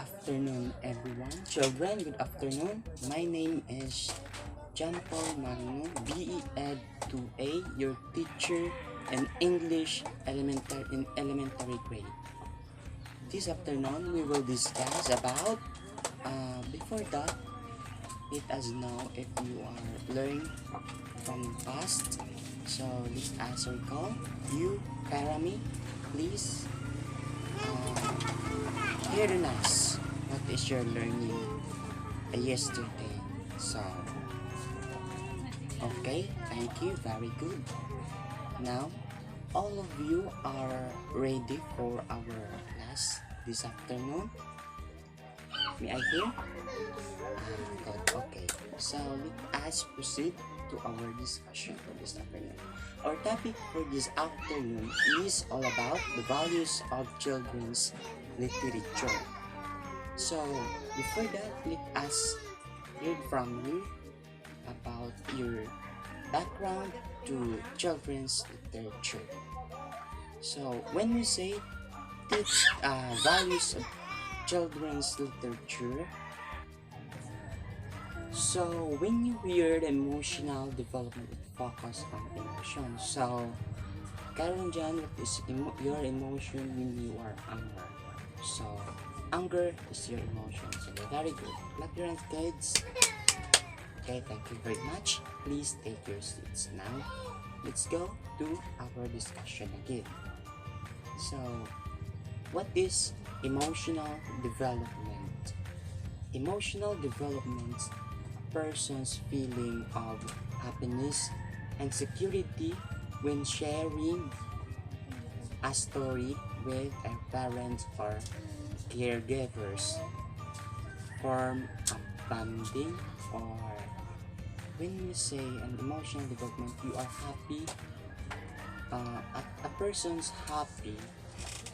afternoon, everyone. Children, good afternoon. My name is John Paul MAGNO, BE Ed 2A, your teacher in English in elementary grade. This afternoon, we will discuss about, before that, let us know if you are learning from past. So let's answer call. You, Karami, please hear us. What is your learning yesterday? So, okay, thank you, very good. Now, all of you are ready for our class this afternoon? May I hear? Good, okay. So, let us proceed to our discussion for this afternoon. Our topic for this afternoon is all about the values of children's literature. So, before that, let us hear from you about your background to children's literature. So, when we say teach values of children's literature, so when you hear the emotional development, it focus on emotion. So, Karen Jan, what is your emotion when you are angry? So, anger is your emotion. So, very good. Clap your hands, kids. Okay, thank you very much. Please take your seats now. Let's go to our discussion again. So, what is emotional development? Emotional development, a person's feeling of happiness and security when sharing a story with a parent or caregivers, form a bonding, or when we say an emotional development, you are happy, a person's happy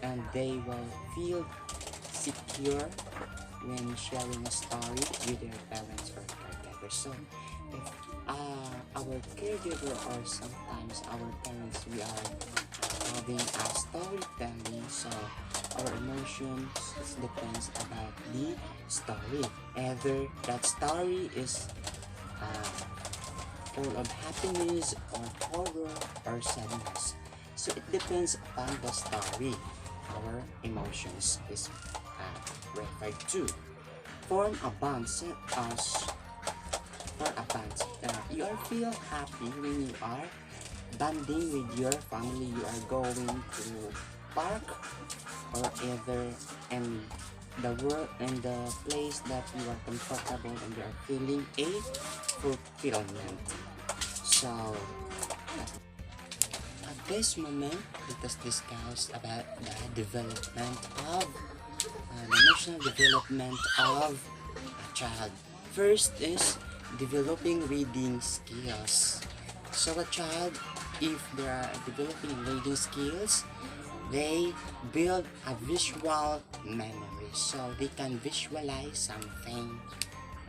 and they will feel secure when sharing a story with their parents or caregivers. So if our caregiver or sometimes our parents, we are having a storytelling, so our emotions depends about the story. Either that story is full of happiness or horror or sadness. So it depends upon the story. Our emotions is referred to. Form a bond for a band. You are feel happy when you are bonding with your family. You are going to park or either in the world and the place that you are comfortable and you are feeling a fulfillment. So at this moment, let us discuss about the development of the emotional development of a child. First is developing reading skills. So a child, if they are developing reading skills, they build a visual memory. So they can visualize something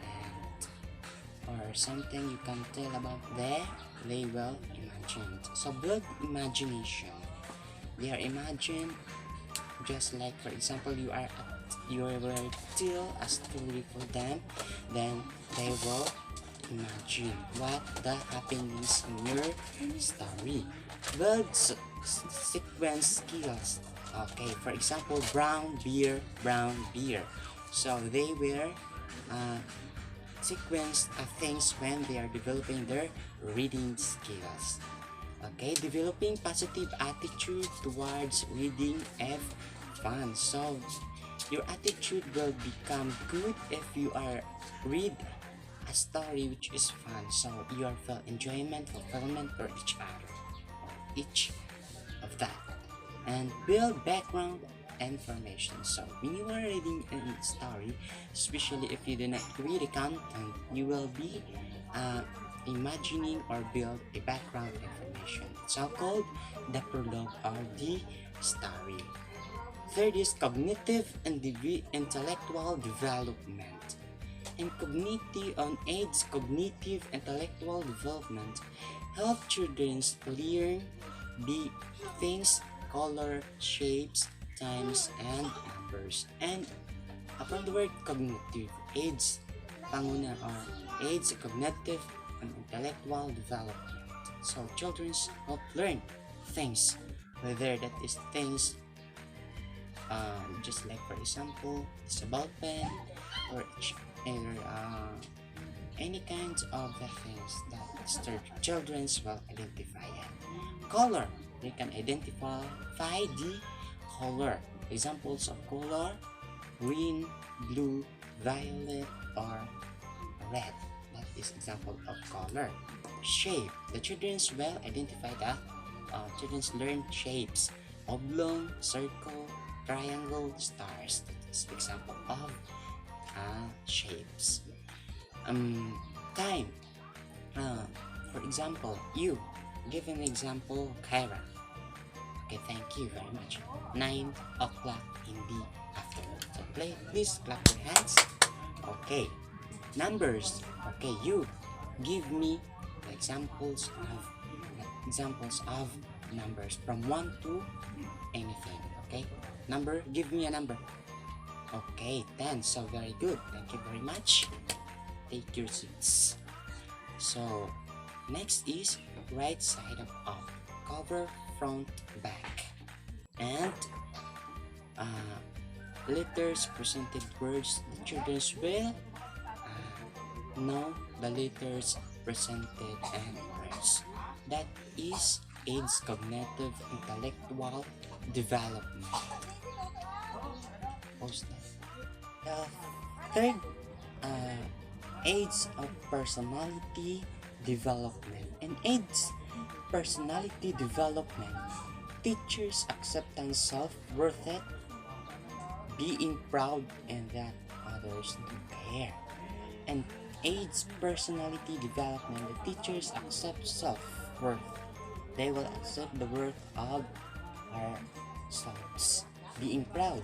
and or something you can tell about there, they will imagine. So build imagination. They are imagined just like, for example, you will tell a story for them, then they will imagine what the happenings in your story. Build sequence skills. Okay, for example, brown beer. So they will sequence things when they are developing their reading skills. Okay, developing positive attitude towards reading and fun. So your attitude will become good if you are read a story which is fun. So you are feel enjoyment, fulfillment for each other, each of that. And build background information. So when you are reading a story, especially if you do not read the content, you will be imagining or build a background information, so called the prologue of the story. Third is cognitive and intellectual development. And aids cognitive intellectual development, help children learn the things, color, shapes, times, and numbers, and From the word cognitive, aids panguna or aids cognitive and intellectual development. So children help learn things, whether that is things just like for example, it's a ball pen or any kinds of the things that children will identify it. Color, they can identify the color. Examples of color: green, blue, violet, or red. That is example of color. Shape, the children will identify that children learn shapes: oblong, circle, triangle, stars. That is example of shapes. Time. For example, you give an example, Kyra. Okay, thank you very much. 9 o'clock in the afternoon. So please clap your hands. Okay. Numbers. Okay, you give me examples of numbers from 1 to anything. Okay. Number. Give me a number. Okay, 10. So very good. Thank you very much. Take your seats. So next is right side up, cover, front, back, and letters, presented words. The children will know the letters presented and words. That is aids cognitive intellectual development. The third aids of personality development. And aids personality development, teachers acceptance, self-worth, being proud, and that others do care. And aids personality development, the teachers accept self-worth. They will accept the worth of ourselves. Being proud.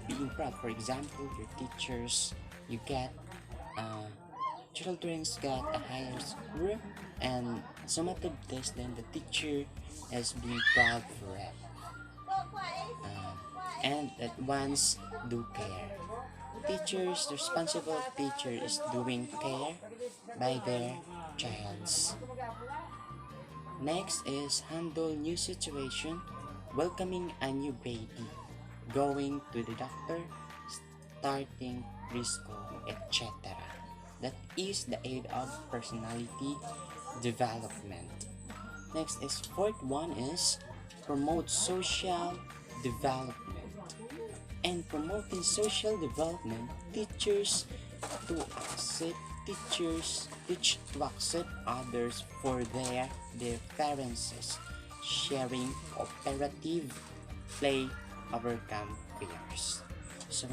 For example, your teachers, you get children's got a higher score and summative test, then the teacher is being proud for it, and that ones do care. Teachers, the responsible teacher is doing care by their childs. Next is handle new situation, welcoming a new baby, going to the doctor, starting preschool, etc. That is the aid of personality development. Next is fourth one is promote social development. And promoting social development, teach to accept others for their differences, sharing, cooperative, play, overcome fears. So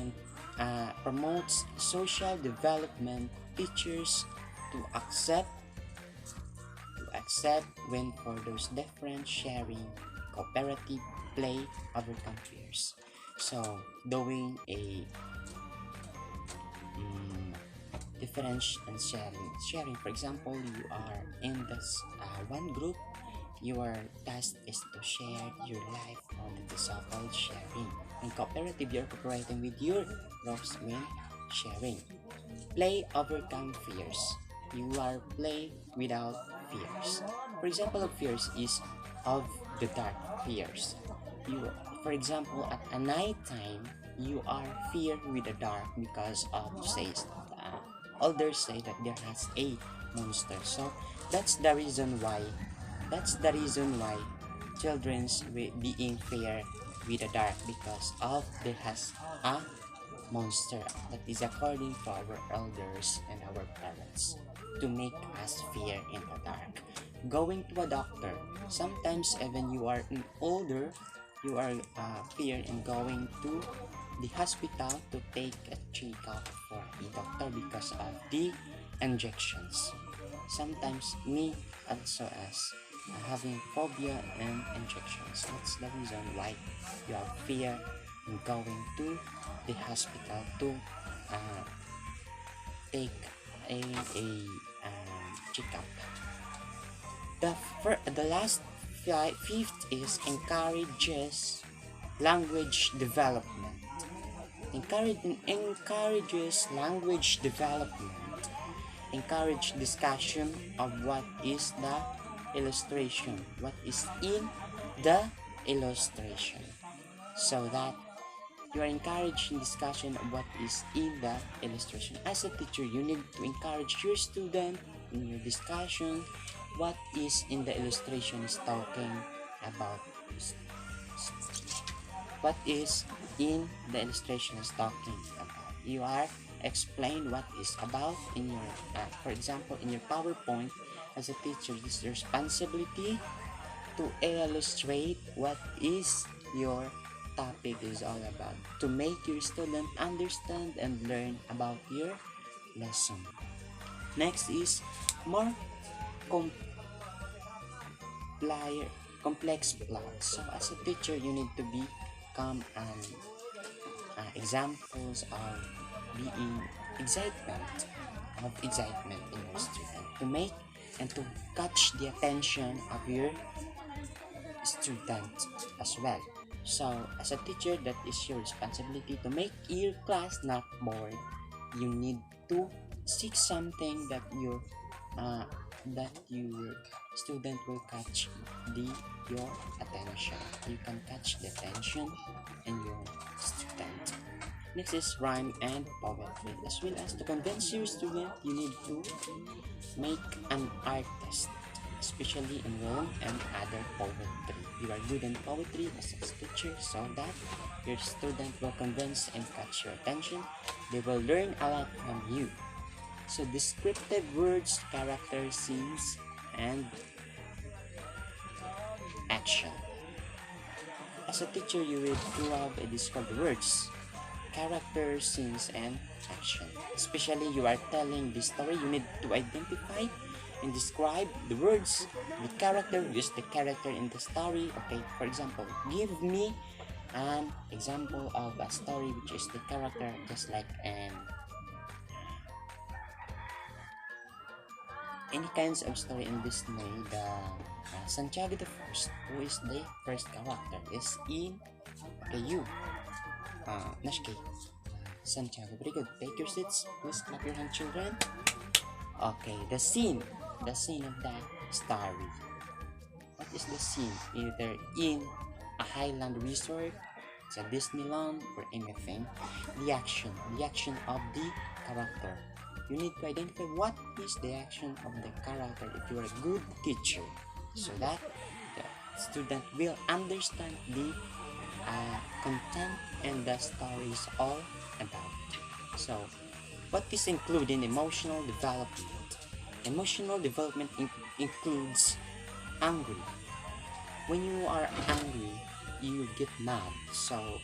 promotes social development, teachers to accept when for those different, sharing, cooperative, play, overcome fears. So doing a difference and sharing. For example, you are in this one group, your task is to share your life on the so-called sharing. And cooperative, you're cooperating with your groups when sharing. Play, overcome fears. You are play without fears. For example of fears is of the dark fears. For example, at a night time, you are fear with the dark because of elders say that there has a monster. So that's the reason why children's being fear with the dark, because of there has a monster that is according to our elders and our parents to make us fear in the dark. Going to a doctor, sometimes even you are older, you are fear in going to the hospital to take a checkup for a doctor because of the injections. Sometimes me also as having phobia and injections. That's the reason why you have fear in going to the hospital to take a checkup. The last fifth is encourages language development. encourages language development, encourage discussion of what is the illustration, what is in the illustration, so that you are encouraging discussion of what is in the illustration. As a teacher, you need to encourage your student in your discussion what is in the illustration is talking about. What is in the illustration is talking about. You are explain what is about in your, for example, in your PowerPoint. As a teacher, it's your responsibility to illustrate what is your topic is all about, to make your student understand and learn about your lesson. Next is more complex plot. So as a teacher, you need to become an examples of being excitement in your student, to make and to catch the attention of your student as well. So as a teacher, that is your responsibility to make your class not bored. You need to seek something that your student will catch your attention. You can catch the attention in your student. Next is rhyme and poetry. As well as to convince your student, you need to make an art test, especially in rhyme and other poetry. You are good in poetry as a teacher, so that your student will convince and catch your attention. They will learn a lot from you. So descriptive words, character, scenes, and action. As a teacher, you will grab and describe the words, character, scenes, and action. Especially you are telling the story, you need to identify and describe the words, the character, use the character in the story. Okay, for example, give me an example of a story which is the character, just like any kinds of story in Disney. The Santiago the First, who is the first character, is in you. Nashke. Santiago, very good. Take your seats. Please clap your hands, children. Okay, the scene of the story. What is the scene? Either in a Highland resort, it's a Disneyland, or anything. The action of the character. You need to identify what is the action of the character if you are a good teacher, so that the student will understand the content and the story is all about. So, what is included in emotional development? Emotional development includes angry. When you are angry, you get mad. So,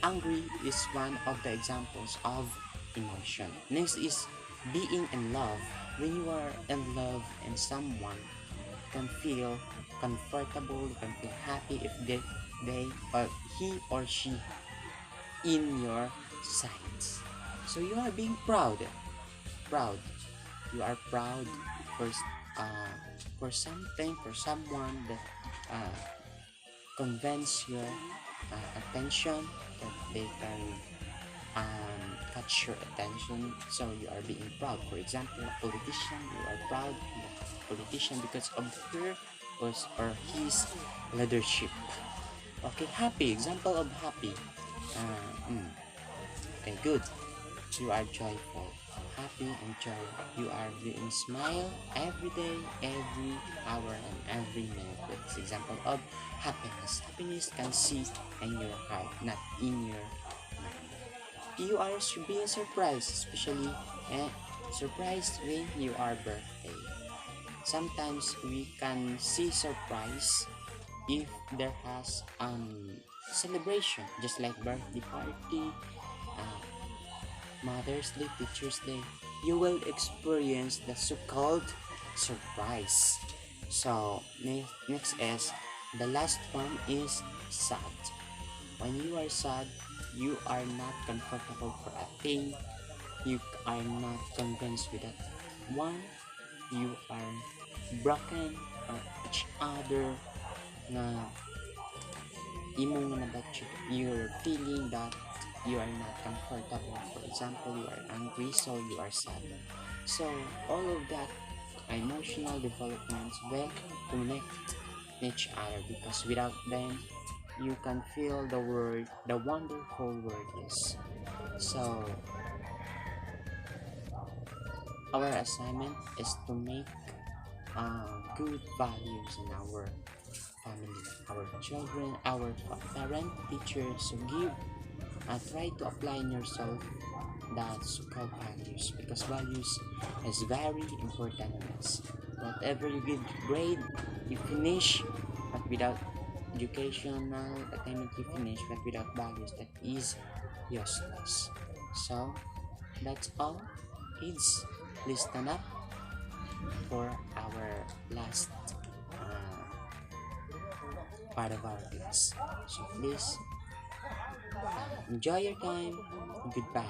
angry is one of the examples of emotion. Next is being in love. When you are in love and someone, you can feel comfortable, you can feel happy if they or he or she in your sides. So you are being proud. You are proud for something, for someone that convince your attention, that they can catch your attention, so you are being proud. For example, a politician, you are proud of the politician because of her or his leadership. Okay, happy, example of happy. Okay, good. You are joyful, happy and joy. You are being smile every day, every hour, and every minute. That's example of happiness. Happiness can see in your heart, not in your mind. You are being surprised, especially surprised when you are birthday. Sometimes we can see surprise if there has celebration, just like birthday party, Mother's Day, Teacher's Day. You will experience the so-called surprise. So next is the last one is sad. When you are sad, you are not comfortable for a thing. You are not convinced with that one. You are broken or each other na imo na that you're feeling that you are not comfortable. For example, you are angry, so you are sad. So all of that emotional developments will connect each other, because without them you can feel the wonderful word is. So our assignment is to make good values in our family, our children, our parent, teachers. So give, try to apply in yourself that so-called values, because values is very important in us. Whatever you give grade, you finish, but without educational attainment, you finish, but without values, that is useless. So that's all, kids. Please stand up for our last part of our class. So please enjoy your time. Goodbye.